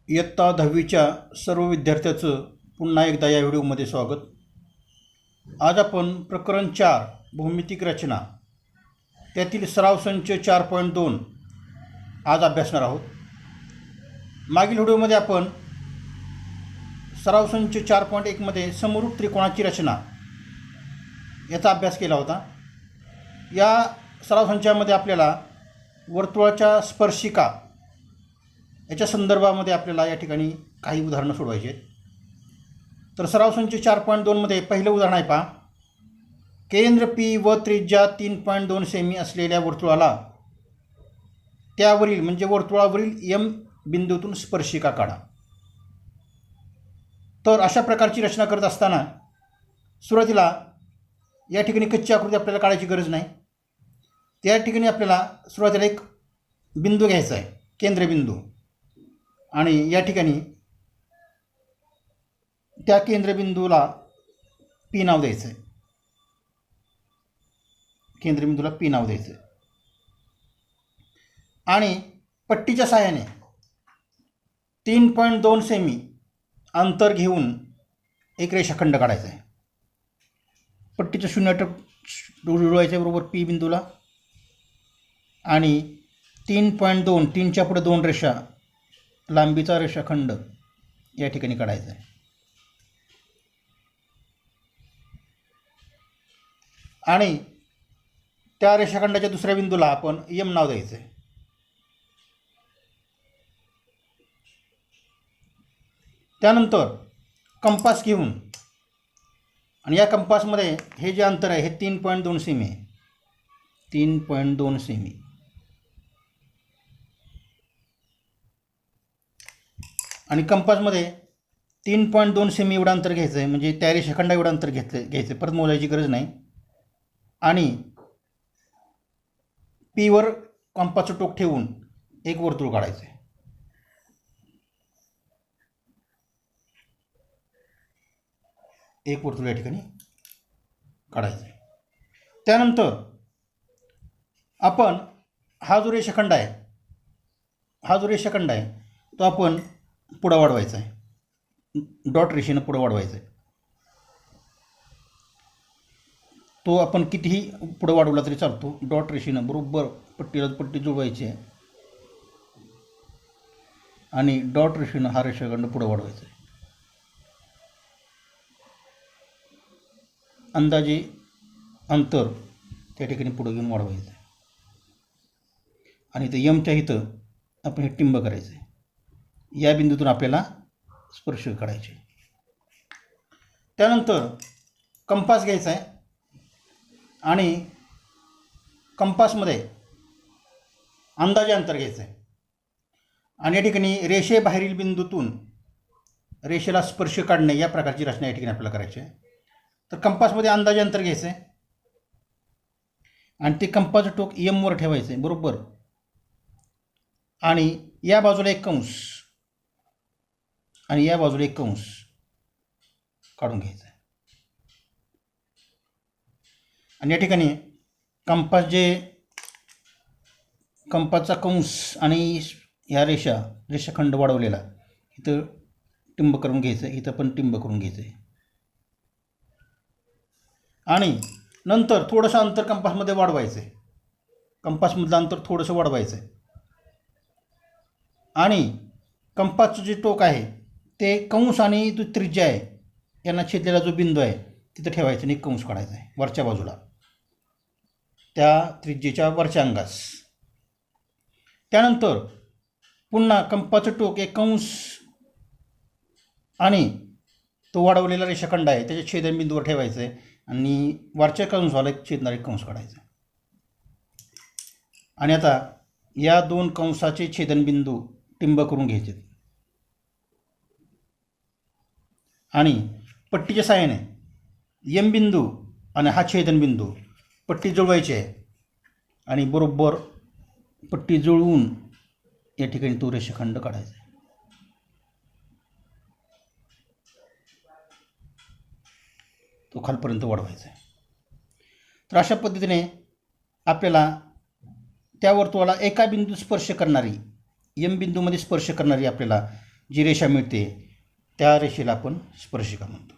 इयत्ता 10वीच्या सर्व विद्यार्थ्यांचं पुन्हा एकदा या व्हिडिओमध्ये स्वागत. आज आपण प्रकरण 4 भौमितिक रचना त्यातील सराव संच 4.2 आज अभ्यासणार आहोत. मागील व्हिडिओमध्ये आपण सराव संच 4.1 मध्ये समरूप त्रिकोणाची रचना याचा अभ्यास केला होता. या सराव संचामध्ये आपल्याला वर्तुळाच्या स्पर्शिका याच्या संदर्भामध्ये आपल्याला या ठिकाणी काही उदाहरणं सोडवायची आहेत. तर सराव संच 4.2 मध्ये पहिलं उदाहरण आहे पहा. केंद्र पी व त्रिज्या 3.2 सेमी असलेल्या वर्तुळाला त्यावरील म्हणजे वर्तुळावरील एम बिंदूतून स्पर्शिका काढा. तर अशा प्रकारची रचना करत असताना सुरुवातीला या ठिकाणी कच्ची आकृती आपल्याला काढायची गरज नाही. त्या ठिकाणी आपल्याला सुरुवातीला एक बिंदू घ्यायचा आहे, केंद्रबिंदू, आणि या ठिकाणी त्या केंद्रबिंदूला पी नाव द्यायचं आहे. केंद्रबिंदूला पी नाव द्यायचं आहे आणि पट्टीच्या सहाय्याने 3.2 सेमी अंतर घेऊन एक रेषाखंड काढायचा आहे. पट्टीचं 0 जुळवायचं आहे बरोबर पी बिंदूला आणि 3.2 3च्या पुढे 2 रेषा लांबीचा रेषाखंड या ठिकाणी काढायचा आहे. आणि त्या रेषाखंडाच्या दुसऱ्या बिंदूला आपण एम नाव द्यायचं आहे. त्यानंतर कंपास घेऊन आणि या कंपासमध्ये हे जे अंतर आहे हे 3.2 सेमी आहे. 3.2 सेमी आणि कंपासमध्ये 3.2 सेमी एवढं अंतर घ्यायचं आहे. म्हणजे त्या रेषाखंडा एवढं अंतर घ्यायचं परत मोजायची गरज नाही. आणि पीवर कंपासचं टोक ठेवून एक वर्तुळ काढायचं आहे. एक वर्तुळ या ठिकाणी काढायचं आहे. त्यानंतर आपण हा जो रेषाखंड आहे तो आपण पुढं वाढवायचा आहे. डॉट रेषेनं पुढं वाढवायचा आहे. तो आपण कितीही पुढं वाढवला तरी चालतो. डॉट रेषेनं बरोबर पट्टी जुळवायची आहे आणि डॉट रेषेनं हा रेषाखंड पुढं वाढवायचा आहे. अंदाजे अंतर त्या ठिकाणी पुढं घेऊन वाढवायचं आहे आणि इथं यमच्या इथं आपण हे टिंब करायचं आहे. या बिंदूतून आपल्याला स्पर्श काढायचे. त्यानंतर कंपास घ्यायचा आहे आणि कंपासमध्ये अंदाजे अंतर घ्यायचं आहे आणि या ठिकाणी रेषेबाहेरील बिंदूतून रेषेला स्पर्श काढणे या प्रकारची रचना या ठिकाणी आपल्याला करायची आहे. तर कंपासमध्ये अंदाजे अंतर घ्यायचं आहे आणि ते कंपासचं टोक एमवर ठेवायचं आहे बरोबर. आणि या बाजूला एक कंस आणि या बाजूला एक कंस काढून घ्यायचा आहे. आणि या ठिकाणी कंपासचा कंस आणि ह्या रेषाखंड वाढवलेला इथं टिंब करून घ्यायचं आहे. इथं पण टिंब करून घ्यायचं आहे आणि नंतर थोडंसं अंतर कंपासमध्ये वाढवायचं आहे. कंपासमधलं अंतर थोडंसं वाढवायचं आहे आणि कंपासचं जे टोक आहे ते कंस आणि जो त्रिज्या आहे यांना छेदलेला जो बिंदू आहे तिथं ठेवायचं आणि एक कंस काढायचा आहे वरच्या बाजूला त्या त्रिज्येच्या वरच्या अंगास. त्यानंतर पुन्हा कंपासचं टोक एक कंस आणि तो वाढवलेला रेषाखंड आहे त्याच्या छेदनबिंदूवर ठेवायचं आहे आणि वरच्या कंसाला एक छेदणारे कंस काढायचा. आणि आता या 2 कंसाचे छेदनबिंदू टिंब करून घ्यायचे आणि पट्टीच्या सहाय्याने एम बिंदू आणि हा छेदनबिंदू पट्टी जुळवायची आहे आणि बरोबर पट्टी जुळवून या ठिकाणी तो रेषाखंड काढायचा आहे. तो खालपर्यंत वाढवायचा आहे. तर अशा पद्धतीने आपल्याला त्या वर्तुळाला एका बिंदू स्पर्श करणारी एम बिंदूमध्ये स्पर्श करणारी आपल्याला जी रेषा मिळते त्या रेषेला आपण स्पर्शिका म्हणतो.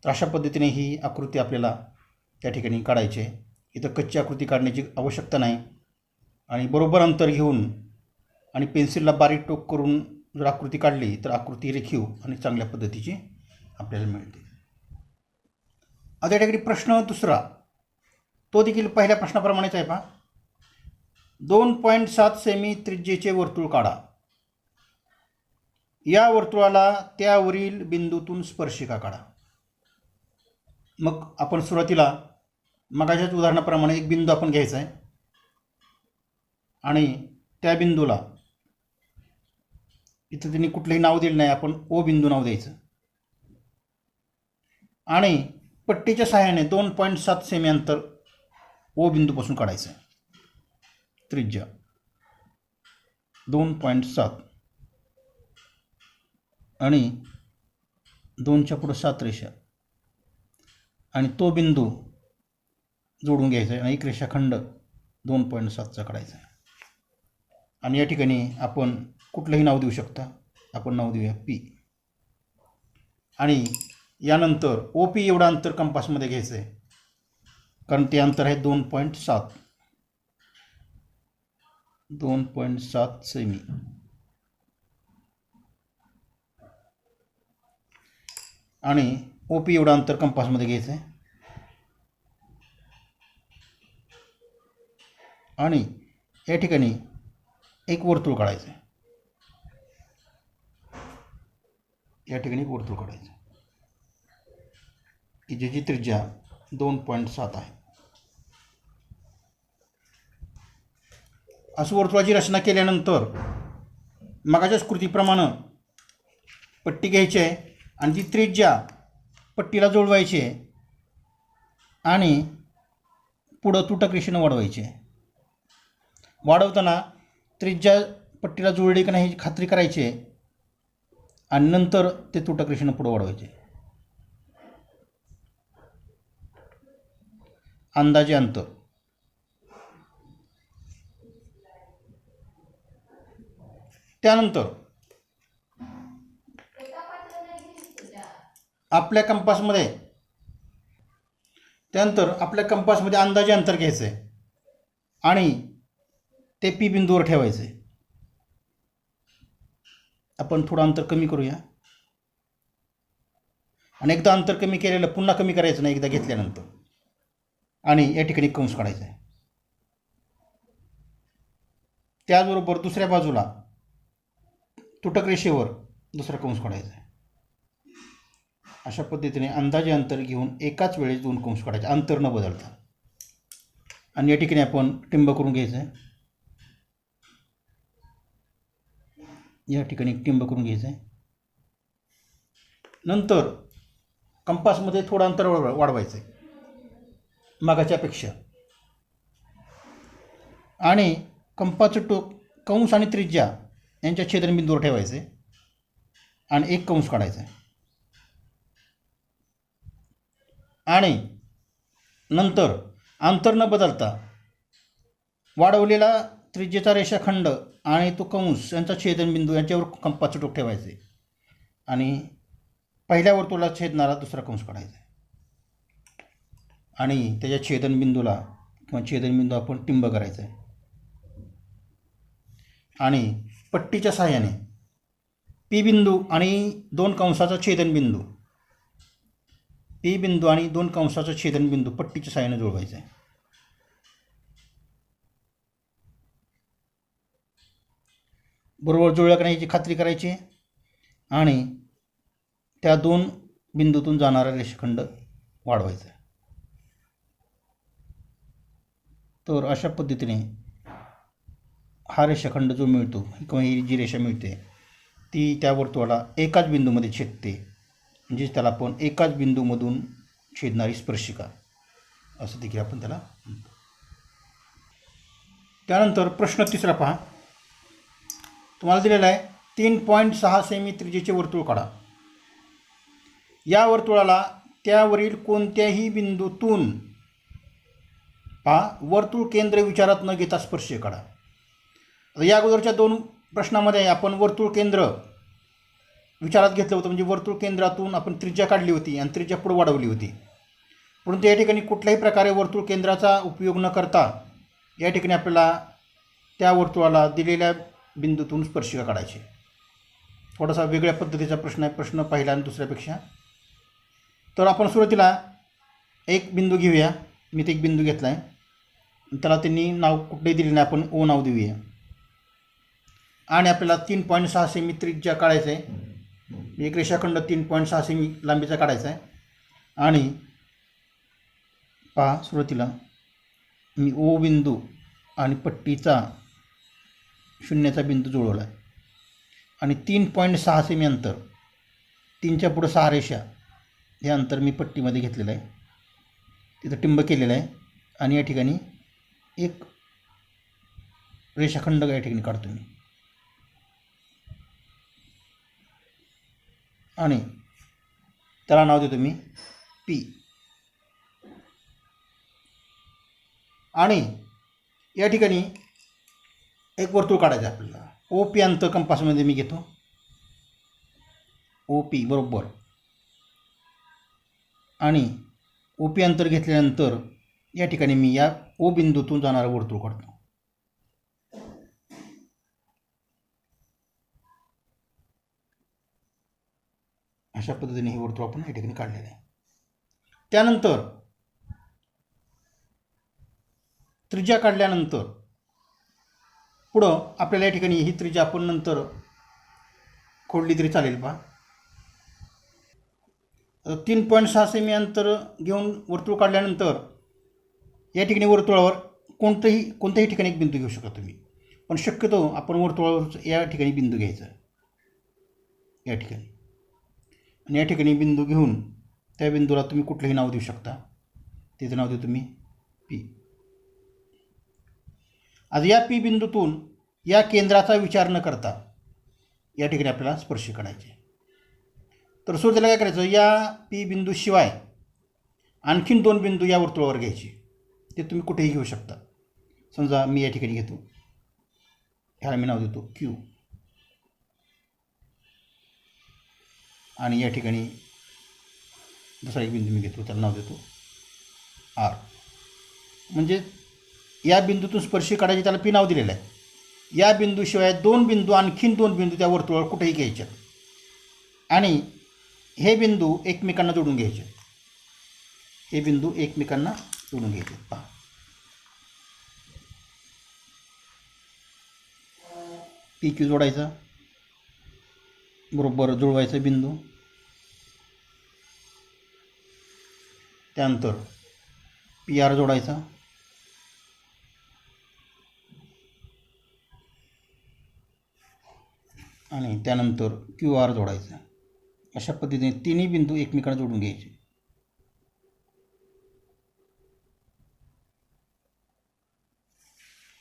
तर अशा पद्धतीने ही आकृती आपल्याला त्या ठिकाणी काढायची आहे. इथं कच्ची आकृती काढण्याची आवश्यकता नाही आणि बरोबर अंतर घेऊन आणि पेन्सिलला बारीक टोक करून जर आकृती काढली तर आकृती रेखीव आणि चांगल्या पद्धतीची आपल्याला मिळते. आता या ठिकाणी प्रश्न दुसरा, तो देखील पहिल्या प्रश्नाप्रमाणेच आहे. पहा, 2.7 सेमी त्रिज्येचे वर्तुळ काढा. या वर्तुळाला त्यावरील बिंदूतून स्पर्शिका काढा. मग आपण सुरुवातीला मगाच्याच उदाहरणाप्रमाणे एक बिंदू आपण घ्यायचा आहे आणि त्या बिंदूला इथं त्यांनी कुठलंही नाव दिलं नाही, आपण ओ बिंदू नाव द्यायचं आणि पट्टीच्या सहाय्याने 2.7 सेमी अंतर ओ बिंदूपासून काढायचं आहे. त्रिज्या 2.7 आणि 2च्या पुढं 7 रेषा आणि तो बिंदू जोडून घ्यायचा आहे आणि एक रेषाखंड 2.7चा काढायचा आहे. आणि या ठिकाणी आपण कुठलंही नाव देऊ शकता, आपण नाव देऊया पी. आणि यानंतर ओ पी एवढं अंतर कंपासमध्ये घ्यायचं आहे, कारण ते अंतर आहे 2.7 सेमी. आणि ओ पी एवढं अंतर कंपासमध्ये घ्यायचं आहे आणि या ठिकाणी एक वर्तुळ काढायचं आहे. या ठिकाणी एक वर्तुळ काढायचं की ज्याची त्रिज्या 2.7 आहे. असं वर्तुळाची रचना केल्यानंतर मगाच्याच कृतीप्रमाणे पट्टी घ्यायची आहे आणि ती त्रिज्या पट्टीला जुळवायची आहे आणि पुढं तुटक रेषेनं वाढवायची आहे. वाढवताना त्रिज्या पट्टीला जुळली की नाही ही खात्री करायची आहे आणि नंतर ते तुटक रेषेनं पुढं वाढवायचे. अंदाजे अंतर त्यानंतर आपल्या कंपासमध्ये अंदाजे अंतर घ्यायचं आहे आणि ते पी बिंदूवर ठेवायचं आहे. आपण थोडं अंतर कमी करूया आणि एकदा अंतर कमी केलेलं पुन्हा कमी करायचं नाही एकदा घेतल्यानंतर. आणि या ठिकाणी कंस काढायचा आहे. त्याचबरोबर दुसऱ्या बाजूला तुटक रेषेवर दुसरा कंस काढायचा आहे. अशा पद्धतीने अंदाजे अंतर घेऊन एकाच वेळेस 2 कंस काढायचे, अंतर न बदलता. आणि या ठिकाणी आपण टिंब करून घ्यायचं आहे. या ठिकाणी टिंब करून घ्यायचं आहे. नंतर कंपासमध्ये थोडं अंतर वाढवायचं आहे मागाच्यापेक्षा आणि कंपाचं टोक कंस आणि त्रिज्या यांच्या छेदनबिंदूवर ठेवायचे आणि एक कंस काढायचा आहे. आणि नंतर अंतर न बदलता वाढवलेला त्रिज्येचा रेषाखंड आणि तो कंस यांचा छेदनबिंदू यांच्यावर कंपाचं टोक ठेवायचे आणि पहिल्या वर्तुळाला छेदणारा दुसरा कंस काढायचा आणि त्याच्या छेदनबिंदूला किंवा छेदनबिंदू आपण टिंब करायचा आहे. आणि पट्टीच्या सहाय्याने पी बिंदू आणि 2 कंसाचा छेदनबिंदू, पी बिंदू आणि 2 कंसाचा छेदनबिंदू पट्टीच्या सहाय्याने जुळवायचा आहे. बरोबर जुळलं का नाही याची खात्री करायची आणि त्या 2 बिंदूतून जाणारा रेषाखंड वाढवायचा आहे. तर अशा पद्धतीने हा रेषाखंड जो मिळतो किंवा ही जी रेषा मिळते ती त्या वर्तुळाला एकाच बिंदूमध्ये छेदते, म्हणजे त्याला आपण एकाच बिंदूमधून छेदणारी स्पर्शिका असं देखील आपण त्याला म्हणतो. त्यानंतर प्रश्न तिसरा पहा, तुम्हाला दिलेला आहे 3.6 सेमी त्रिज्येचे वर्तुळ काढा. या वर्तुळाला त्यावरील कोणत्याही बिंदूतून पहा वर्तुळ केंद्र विचारात न घेता स्पर्श काढा. या अगोदरच्या 2 प्रश्नामध्ये आपण वर्तुळ केंद्र विचारात घेतलं होतं, म्हणजे वर्तुळ केंद्रातून आपण त्रिज्या काढली होती आणि त्रिज्या पुढे वाढवली होती. परंतु या ठिकाणी कुठल्याही प्रकारे वर्तुळ केंद्राचा उपयोग न करता या ठिकाणी आपल्याला त्या वर्तुळाला दिलेल्या बिंदूतून स्पर्शिका काढायची. थोडासा वेगळ्या पद्धतीचा प्रश्न आहे, प्रश्न पहिला आणि दुसऱ्यापेक्षा. तर आपण सुरुवातीला एक बिंदू घेऊया. मी ते एक बिंदू घेतला आहे, त्याला त्यांनी नाव कुठलंही दिले नाही, आपण ओ नाव देऊया. आणि आपल्याला 3.6 सेमी त्रिज्या काढायचं आहे. एक रेषाखंड 3.6 सेमी लांबीचा काढायचा आहे. आणि पहा, सुरुवातीला मी ओ बिंदू आणि पट्टीचा शून्याचा बिंदू जुळवला आहे आणि 3.6 सेमी अंतर, 3च्या पुढं 6 रेषा, हे अंतर मी पट्टीमध्ये घेतलेलं आहे, तिथं टिंब केलेलं आहे. आणि या ठिकाणी एक रेषाखंड या ठिकाणी काढतो मी आणि त्याला नाव देतो मी पी. आणि या ठिकाणी एक वर्तुळ काढायचं आहे आपल्याला. ओ पी अंतर कंपासमध्ये मी घेतो, ओ पी बरोबर. आणि ओ पी अंतर घेतल्यानंतर या ठिकाणी मी या ओ बिंदूतून जाणारं वर्तुळ काढतो. अशा पद्धतीने हे वर्तुळ आपण या ठिकाणी काढलेलं आहे. त्यानंतर त्रिज्या काढल्यानंतर पुढं आपल्याला या ठिकाणी ही त्रिज्या आपण नंतर खोडली तरी चालेल. पहा, 3.6 सेमी अंतर घेऊन वर्तुळ काढल्यानंतर या ठिकाणी वर्तुळावर कोणत्याही ठिकाणी एक बिंदू घेऊ शकता तुम्ही, पण शक्यतो आपण वर्तुळावर या ठिकाणी बिंदू घ्यायचा, या ठिकाणी. आणि या ठिकाणी बिंदू घेऊन त्या बिंदूला तुम्ही कुठलंही नाव देऊ शकता. तिचं नाव देऊ तुम्ही पी. आज या पी बिंदूतून या केंद्राचा विचार न करता या ठिकाणी आपल्याला स्पर्श काढायचे. तर सुरुवातीला काय करायचं, या पी बिंदूशिवाय आणखीन 2 बिंदू या वर्तुळावर घ्यायचे. ते तुम्ही कुठेही घेऊ शकता. समजा मी या ठिकाणी घेतो, ह्याला मी नाव देतो क्यू. आणि या ठिकाणी दुसरा एक बिंदू मी घेतो, त्याला नाव देतो आर. म्हणजे या बिंदूतून स्पर्शी काढायची, त्याला पी नाव दिलेलं आहे. या बिंदूशिवाय 2 बिंदू, आणखीन 2 बिंदू त्या वर्तुळावर कुठेही घ्यायचे आणि हे बिंदू एकमेकांना जोडून घ्यायचे. हे बिंदू एकमेकांना जोडून घ्यायचे. पहा, पी क्यू जोडायचा, बरोबर जुळवायचा बिंदू. त्यानंतर पी आर जोडायचा आणि त्यानंतर क्यू आर जोडायचा. अशा पद्धतीने तिन्ही बिंदू एकमेकांना जोडून घ्यायचे.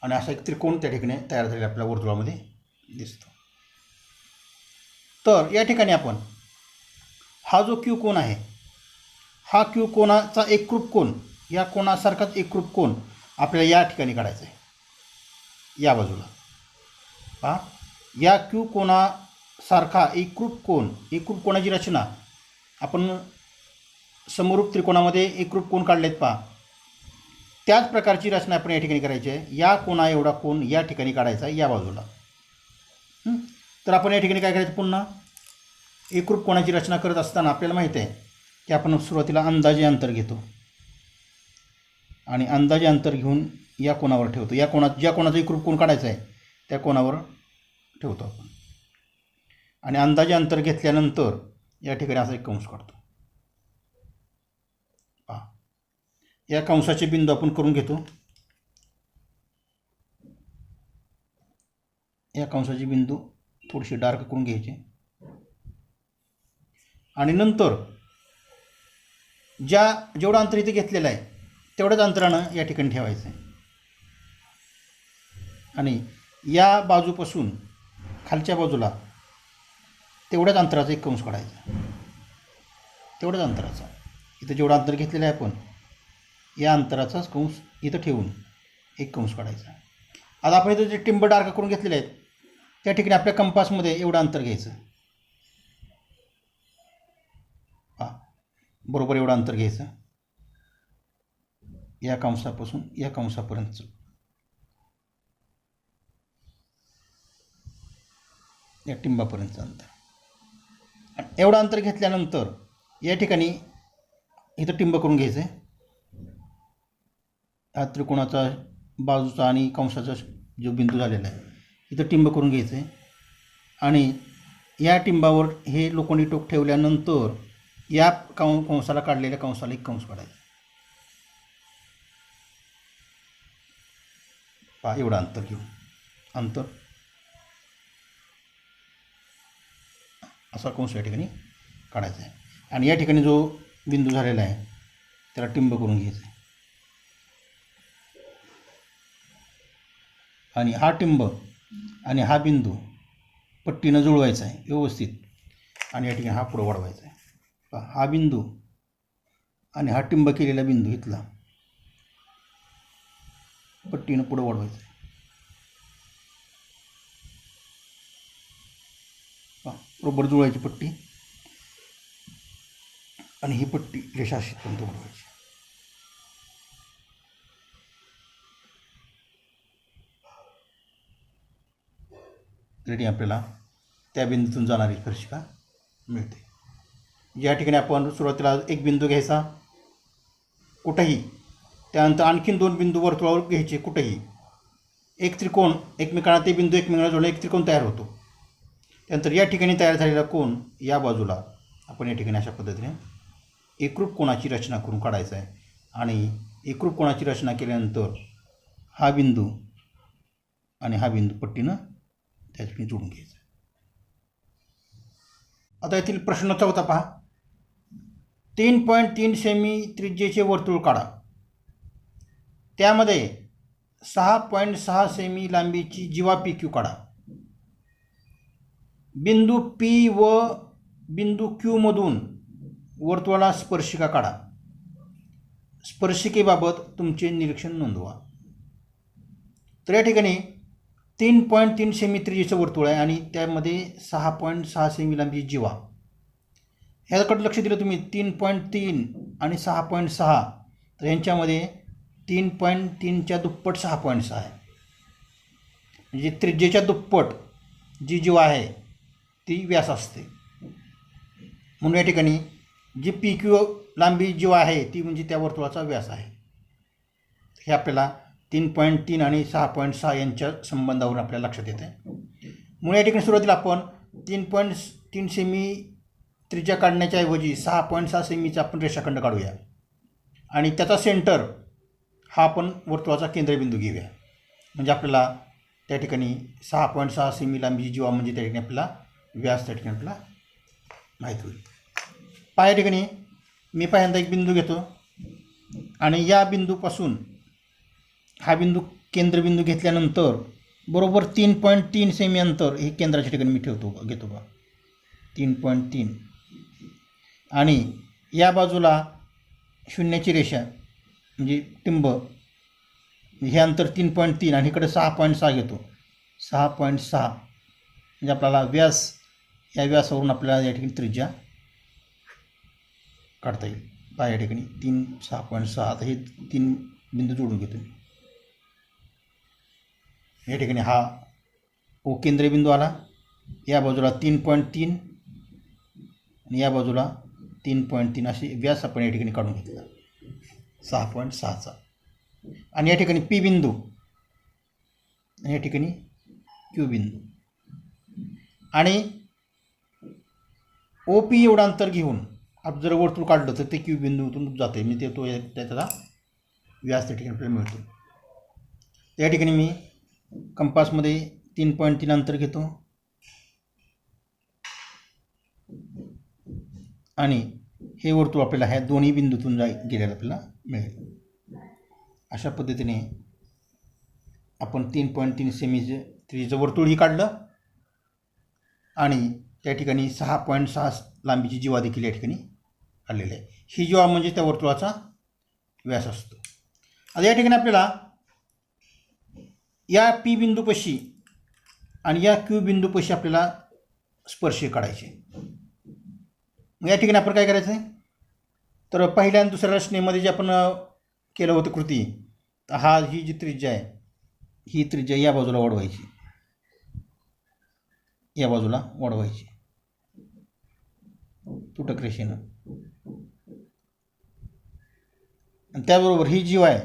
आणि असा एक त्रिकोण त्या ठिकाणी तयार झालेला आपल्या वर्तुळामध्ये दिसतो. तर या ठिकाणी आपण हा जो क्यू कोन आहे, हा क्यू कोनाचा एकरूप कोन, या कोनासारखाच एकरूप कोन आपल्याला या ठिकाणी काढायचा आहे, या बाजूला. पहा, या क्यू कोनासारखा एकरूप कोनाची रचना आपण समरूप त्रिकोणामध्ये एकरूप कोन काढलेत. पहा, त्याच प्रकारची रचना आपण या ठिकाणी करायची आहे. या कोना एवढा कोन या ठिकाणी काढायचा या बाजूला. तर आपण या ठिकाणी काय करायचं, पुन्हा एकरूप कोणाची रचना करत असताना आपल्याला माहिती आहे की आपण सुरुवातीला अंदाजे अंतर घेतो आणि अंदाजे अंतर घेऊन या कोणावर ठेवतो. ज्या कोणाचा एकरूप कोन काढायचा आहे त्या कोणावर ठेवतो आपण आणि अंदाजे अंतर घेतल्यानंतर या ठिकाणी असा एक कंस काढतो. पहा, या कंसाचे बिंदू आपण करून घेतो. या कंसाचे बिंदू थोडेसे डार्क करून घ्यायचे आणि नंतर जेवढं अंतर इथे घेतलेलं आहे तेवढ्याच अंतरानं या ठिकाणी ठेवायचं आहे आणि या बाजूपासून खालच्या बाजूला तेवढ्याच अंतराचा एक कंस काढायचा. तेवढ्याच अंतराचा इथं जेवढं अंतर घेतलेलं आहे आपण या अंतराचाच कंस इथं ठेवून एक कंस काढायचा. आता आपण इथं जे टिंब डार्क करून घेतलेले आहेत त्या ठिकाणी आपल्या कंपासमध्ये एवढं अंतर घ्यायचं हां, बरोबर एवढं अंतर घ्यायचं या कंसापासून या कंसापर्यंतचं, या टिंबापर्यंतचं अंतर. आणि एवढं अंतर घेतल्यानंतर या ठिकाणी इथं टिंब करून घ्यायचं आहे. हा त्रिकोणाचा बाजूचा आणि कंसाचा जो बिंदू झालेला आहे इथं टिंब करून घ्यायचं आहे. आणि या टिंबावर हे लोखंडी टोक ठेवल्यानंतर या कंसाला काढलेल्या कंसाला एक कंस काढायचा. पहा एवढं अंतर घेऊन अंतर असा कंस या ठिकाणी काढायचा आहे. आणि या ठिकाणी जो बिंदू झालेला आहे त्याला टिंब करून घ्यायचं आहे. आणि हा टिंब आणि हा बिंदू पट्टीनं जुळवायचा आहे व्यवस्थित. आणि या ठिकाणी हा पुढं वाढवायचा आहे. हा बिंदू आणि हा टिंब केलेला बिंदू इथला पट्टीनं पुढं वाढवायचा आहे. बरोबर जुळवायची पट्टी आणि ही पट्टी रेषा अशी पण वाढवायची. रेडी आपल्याला त्या बिंदूतून जाणारी स्पर्शिका मिळते. या ठिकाणी आपण सुरुवातीला एक बिंदू घ्यायचा कुठंही, त्यानंतर आणखीन 2 बिंदू वर्तुळावर घ्यायचे कुठंही. एक त्रिकोण एकमेकांना, ते बिंदू एकमेकांना जोडले एक त्रिकोण तयार होतो. त्यानंतर या ठिकाणी तयार झालेला कोन या बाजूला आपण या ठिकाणी अशा पद्धतीने एकरूप कोणाची रचना करून काढायचा आहे. आणि एकरूप कोणाची रचना केल्यानंतर हा बिंदू आणि हा बिंदू पट्टीनं त्या ठिकाणी जोडून घ्यायचा. आता येथील प्रश्न 4 पहा. 3.3 सेमी त्रिज्येचे वर्तुळ काढा. त्यामध्ये 6.6 सेमी लांबीची जीवा पी क्यू काढा. बिंदू पी व बिंदू क्यू मधून वर्तुळाला स्पर्शिका काढा. स्पर्शिकेबाबत तुमचे निरीक्षण नोंदवा. तर या ठिकाणी 3.3 सेमी त्रिज्येचं वर्तुळ आहे आणि त्यामध्ये 6.6 सेमी लांबी जीवा. ह्याकडे लक्ष दिलं तुम्ही 3.3 आणि 6.6, तर यांच्यामध्ये 3.3च्या दुप्पट 6.6 आहे. म्हणजे त्रिज्येच्या दुप्पट जी जीवा आहे ती व्यास असते. म्हणून या ठिकाणी जी पी क्यू लांबी जीवा आहे ती म्हणजे त्या वर्तुळाचा व्यास आहे. हे आपल्याला 3.3 आणि 6.6 यांच्या संबंधावरून आपल्याला लक्षात येते. म्हणून या ठिकाणी सुरुवातीला आपण 3.3 सेमी त्रिज्या काढण्याच्या ऐवजी 6.6 सेमीचा आपण रेषाखंड काढूया आणि त्याचा सेंटर हा आपण वर्तुळाचा केंद्रबिंदू घेऊया. म्हणजे आपल्याला त्या ठिकाणी 6.6 सेमी लांबीची जीवा म्हणजे त्या ठिकाणी आपल्याला व्यास त्या ठिकाणी आपल्याला माहीत होईल. या ठिकाणी मी पहिल्यांदा एक बिंदू घेतो आणि या बिंदूपासून हा बिंदू केंद्रबिंदू घेतल्यानंतर बरोबर 3.3 सेमी अंतर हे केंद्राच्या ठिकाणी मी घेतो बा 3.3. आणि या बाजूला शून्याची रेषा म्हणजे टिंब, हे अंतर 3.3 आणि इकडे 6.6 घेतो. 6.6 म्हणजे आपल्याला व्यास, या व्यासावरून आपल्याला या ठिकाणी त्रिज्या काढता येईल. या ठिकाणी 3 6.6. आता हे 3 बिंदू जोडून घेतो मी. या ठिकाणी हा ओ केंद्रबिंदू आला, या बाजूला 3.3 आणि या बाजूला 3.3 असे व्यास आपण या ठिकाणी काढून घेतला 6.6चा. आणि या ठिकाणी पी बिंदू आणि या ठिकाणी क्यू बिंदू आणि ओ पी एवढं अंतर घेऊन आप जर वर्तुळ काढलं तर ते क्यू बिंदूतून जाते. मी ते तो त्याचा व्यास त्या ठिकाणी आपल्याला मिळतो. त्या ठिकाणी मी कंपासमध्ये 3.3 अंतर घेतो आणि हे वर्तुळ आपल्याला ह्या दोन्ही बिंदूतून गेलेलं आपल्याला मिळेल. अशा पद्धतीने आपण 3.3 सेमीचे त्रिज्येचं वर्तुळही काढलं आणि त्या ठिकाणी 6.6 लांबीची जीवा देखील या ठिकाणी काढलेली आहे. ही जीवा म्हणजे त्या वर्तुळाचा व्यास असतो. आता या ठिकाणी आपल्याला या पी बिंदूपाशी आणि या क्यू बिंदूपाशी आपल्याला स्पर्शिका काढायचे. मग या ठिकाणी आपण काय करायचं आहे, तर पहिल्या आणि दुसऱ्या रचनेमध्ये जे आपण केलं होतं कृती, तर ही जी त्रिज्या आहे, ही त्रिज्या या बाजूला वाढवायची, या बाजूला वाढवायची तुटक रेषेनं. आणि त्याचबरोबर ही जी आहे,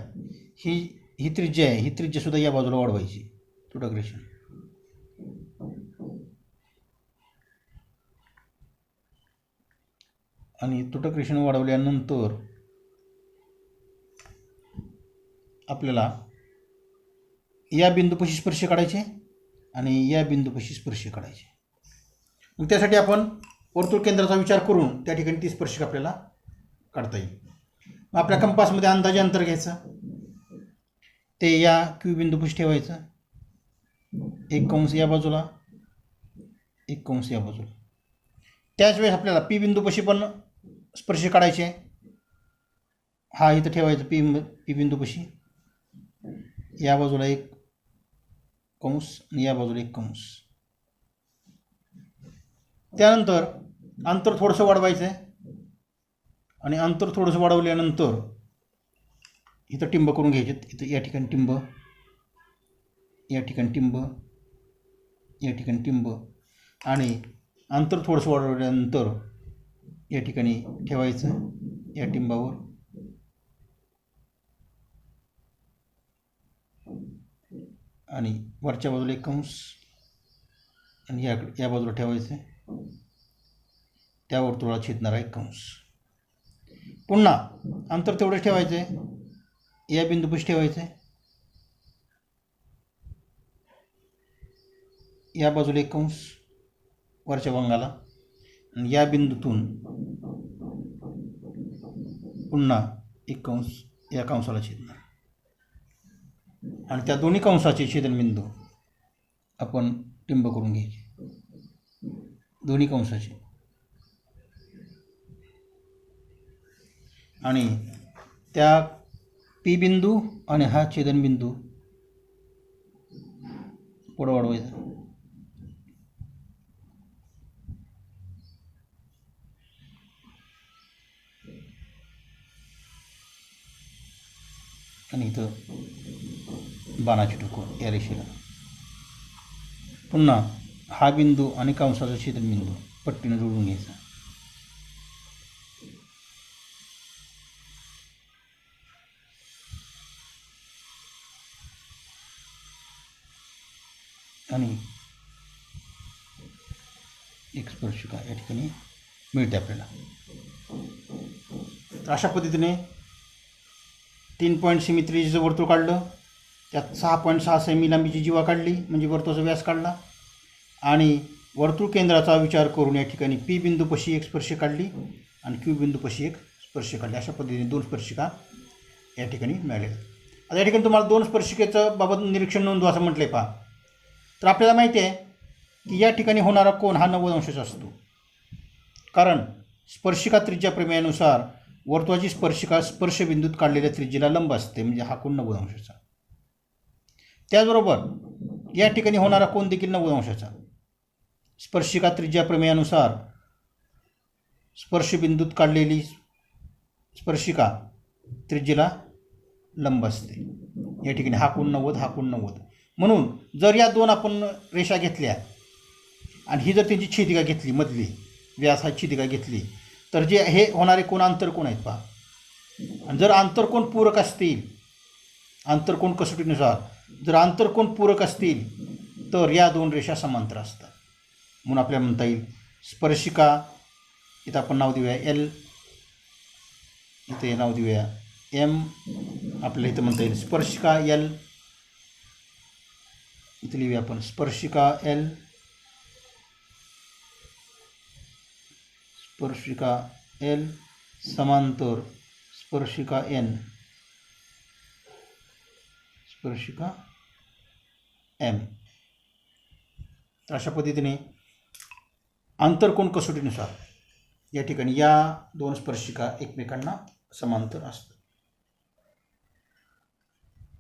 ही त्रिज्या आहे, ही त्रिज्यासुद्धा या बाजूला वाढवायची तुटक रेषेनं. आणि तुटक रेषेनं वाढवल्यानंतर आपल्याला या बिंदूपाशी स्पर्श काढायचे आणि या बिंदूपाशी स्पर्श काढायचे. मग त्यासाठी आपण वर्तुळ केंद्राचा विचार करून त्या ठिकाणी ती स्पर्शिका आपल्याला काढता येईल. मग आपल्या कंपासमध्ये अंदाजे अंतर घ्यायचं, ते या क्यू बिंदूपाशी ठेवायचं, एक कंस या बाजूला, एक कंस या बाजूला. त्याच वेळेस आपल्याला पी बिंदूपाशी पण स्पर्श काढायचे आहे. हा इथं ठेवायचं पी बिंदूपाशी, या बाजूला एक कंस आणि या बाजूला एक कंस. त्यानंतर अंतर थोडंसं वाढवायचं आहे आणि अंतर थोडंसं वाढवल्यानंतर इथं टिंब करून घ्यायचे. इथं या ठिकाणी टिंब, या ठिकाणी टिंब, या ठिकाणी टिंब, आणि अंतर थोडंसं वाढवल्यानंतर या ठिकाणी ठेवायचं या टिंबावर. आणि वरच्या बाजूला एक कंस आणि या बाजूला ठेवायचं, त्या वर्तुळाला छेदणारा एक कंस. पुन्हा अंतर तेवढंच ठेवायचं आहे, या बिंदूपाशी ठेवायचं आहे, या बाजूला एक कंस वरच्या भागाला, आणि या बिंदूतून पुन्हा एक कंस या कंसाला छेदणार. आणि त्या दोन्ही कंसाचे छेदनबिंदू आपण टिंब करून घ्यायचे, दोन्ही कंसाचे. आणि त्या पी बिंदू आणि हा छेदनबिंदू पुढं वाढवायचा. आणि इथं बाणाची ठोकून या रेषेला. पुन्हा हा बिंदू आणि कंसाचा छेदनबिंदू पट्टीनं जोडून घ्यायचा. आणि एक स्पर्शिका या ठिकाणी मिळते आपल्याला. तर अशा पद्धतीने 3 पॉईंट सिमित्रीचं वर्तुळ काढलं, त्यात 6.6 सेमी लांबीची जीवा काढली, म्हणजे वर्तुळाचा व्यास काढला. आणि वर्तुळ केंद्राचा विचार करून या ठिकाणी पी बिंदूपाशी एक स्पर्श काढली आणि क्यू बिंदूपाशी एक स्पर्श काढली. अशा पद्धतीने 2 स्पर्शिका या ठिकाणी मिळाल्या. आता या ठिकाणी तुम्हाला 2 स्पर्शिकेचं बाबत निरीक्षण नोंदवा असं म्हटलं आहे. पहा, तर आपल्याला माहिती आहे की या ठिकाणी होणारा कोन हा 90 अंशाचा असतो, कारण स्पर्शिका त्रिज्या प्रमेयानुसार वर्तुळाची स्पर्शिका स्पर्शबिंदूत काढलेल्या त्रिज्येला लंब असते, म्हणजे हा कोन 90 अंशाचा. त्याचबरोबर या ठिकाणी होणारा कोन देखील 90 अंशाचा. स्पर्शिका त्रिज्या प्रमेयानुसार स्पर्शबिंदूत काढलेली स्पर्शिका त्रिज्येला लंब असते. या ठिकाणी हा कोन 90, हा कोन 90. म्हणून जर या 2 आपण रेषा घेतल्या आणि ही जर त्यांची छेदिका घेतली, मधली व्यास हा छेदिका घेतली, तर जे हे होणारे कोन आंतरकोन आहेत. पहा, आणि जर आंतरकोन पूरक असतील, आंतरकोन कसोटीनुसार जर आंतरकोन पूरक असतील तर या 2 रेषा समांतर असतात. म्हणून आपल्याला म्हणता येईल स्पर्शिका, इथं आपण नाव देऊया एल, इथे नाव देऊया एम, आपल्याला इथं म्हणता येईल स्पर्शिका एल, इथे लिहूया आपण स्पर्शिका एल, स्पर्शिका एल समांतर स्पर्शिका एन, स्पर्शिका एम. तर अशा पद्धतीने आंतरकोन कसोटीनुसार या ठिकाणी या 2 स्पर्शिका एकमेकांना समांतर असतात.